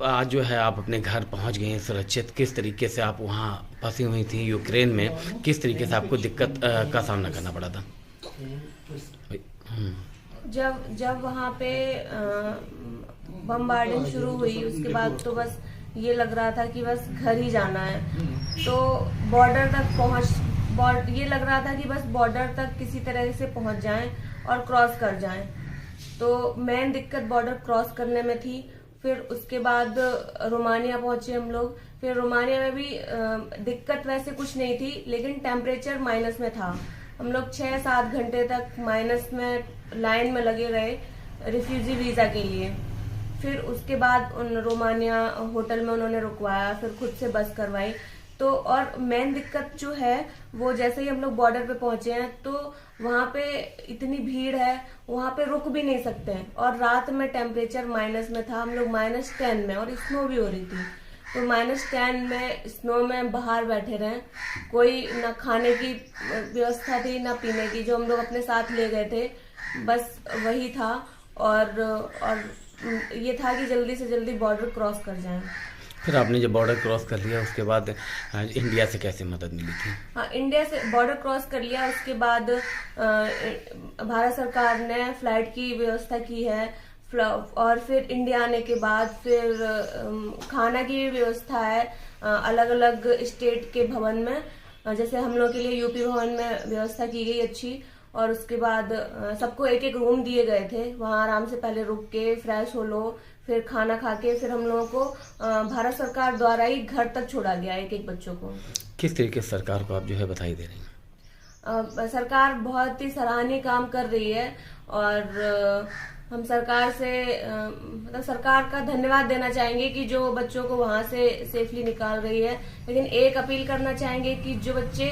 आज जो है आप अपने घर पहुंच गए हैं सुरक्षित। किस तरीके से आप वहां फंसी हुई थी यूक्रेन में, किस तरीके से आपको दिक्कत का सामना करना पड़ा था? जब वहाँ पे बमबार्डिंग शुरू हुई उसके बाद तो बस ये लग रहा था कि बस घर ही जाना है। तो बॉर्डर तक ये लग रहा था कि बस बॉर्डर तक किसी तरह से पहुँच जाएं और क्रॉस कर जाएं। तो मेन दिक्कत बॉर्डर क्रॉस करने में थी। फिर उसके बाद रोमानिया पहुंचे हम लोग। फिर रोमानिया में भी दिक्कत वैसे कुछ नहीं थी, लेकिन टेम्परेचर माइनस में था। हम लोग 6-7 घंटे तक माइनस में लाइन में लगे रहे रिफ्यूजी वीजा के लिए। फिर उसके बाद उन रोमानिया होटल में उन्होंने रुकवाया, फिर खुद से बस करवाई। तो और मेन दिक्कत जो है वो जैसे ही हम लोग बॉर्डर पे पहुंचे हैं तो वहाँ पे इतनी भीड़ है, वहाँ पे रुक भी नहीं सकते हैं। और रात में टेम्परेचर माइनस में था, हम लोग -10 में, और स्नो भी हो रही थी। तो -10 में स्नो में बाहर बैठे रहे। कोई ना खाने की व्यवस्था थी ना पीने की। जो हम लोग अपने साथ ले गए थे बस वही था। और ये था कि जल्दी से जल्दी बॉर्डर क्रॉस कर जाएं। फिर आपने जब बॉर्डर क्रॉस कर लिया उसके बाद इंडिया से कैसे मदद मिली थी? हाँ, इंडिया से बॉर्डर क्रॉस कर लिया उसके बाद भारत सरकार ने फ्लाइट की व्यवस्था की है। और फिर इंडिया आने के बाद फिर खाना की भी व्यवस्था है अलग अलग स्टेट के भवन में। जैसे हम लोग के लिए यूपी भवन में व्यवस्था की गई अच्छी। और उसके बाद सबको एक एक रूम दिए गए थे, वहाँ आराम से पहले रुक के फ्रेश हो लो, फिर खाना खा के फिर हम लोगों को भारत सरकार द्वारा ही घर तक छोड़ा गया एक एक बच्चों को। किस तरीके से सरकार को आप जो है बधाई दे रही हैं? सरकार बहुत ही सराहनीय काम कर रही है। और हम सरकार से मतलब सरकार का धन्यवाद देना चाहेंगे कि जो बच्चों को वहां से सेफली निकाल रही है। लेकिन एक अपील करना चाहेंगे कि जो बच्चे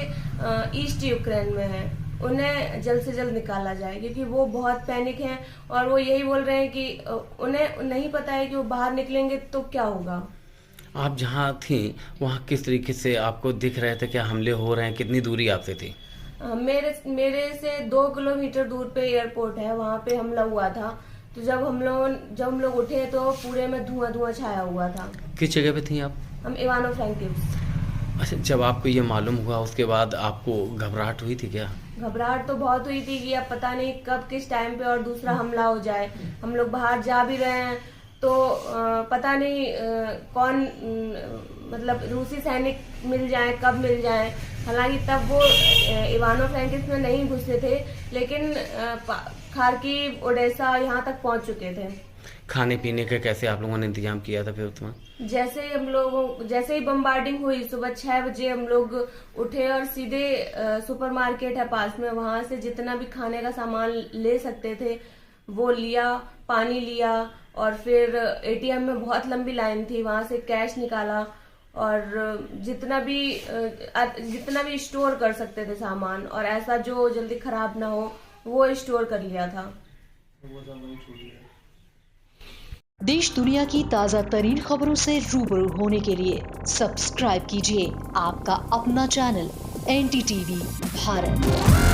ईस्ट यूक्रेन में हैं उन्हें जल्द से जल्द निकाला जाए, क्योंकि वो बहुत पैनिक हैं और वो यही बोल रहे हैं कि उन्हें नहीं पता है कि वो बाहर निकलेंगे तो क्या होगा। आप जहाँ थी वहाँ किस तरीके से आपको दिख रहे थे, क्या हमले हो रहे हैं, कितनी दूरी आपसे थी? मेरे से 2 किलोमीटर दूर पे एयरपोर्ट है, वहाँ पे हमला हुआ था। तो जब हम लोग उठे तो पूरे में धुआं छाया हुआ था। किस जगह पे थी आप? हम इवानो फ्रैंकिव्स्क। अच्छा, जब आपको ये मालूम हुआ उसके बाद आपको घबराहट हुई थी क्या? घबराहट तो बहुत हुई थी कि अब पता नहीं कब किस टाइम पे और दूसरा हमला हो जाए। हम लोग बाहर जा भी रहे हैं तो पता नहीं कौन मतलब रूसी सैनिक मिल जाए, कब मिल जाए। हालांकि तब वो इवानो फ्रैंकिव्स्क में नहीं घुसे थे, लेकिन खार्किव, ओडेसा यहाँ तक पहुँच चुके थे। खाने पीने का कैसे आप लोगों ने इंतजाम किया था फिर उसमें? जैसे ही बमबार्डिंग हुई सुबह 6 बजे हम लोग उठे और सीधे सुपरमार्केट है पास में, वहां से जितना भी खाने का सामान ले सकते थे वो लिया, पानी लिया। और फिर एटीएम में बहुत लंबी लाइन थी, वहां से कैश निकाला और जितना भी स्टोर कर सकते थे सामान, और ऐसा जो जल्दी खराब ना हो वो स्टोर कर लिया था। देश दुनिया की ताज़ा तरीन खबरों से रूबरू होने के लिए सब्सक्राइब कीजिए आपका अपना चैनल NDTV भारत।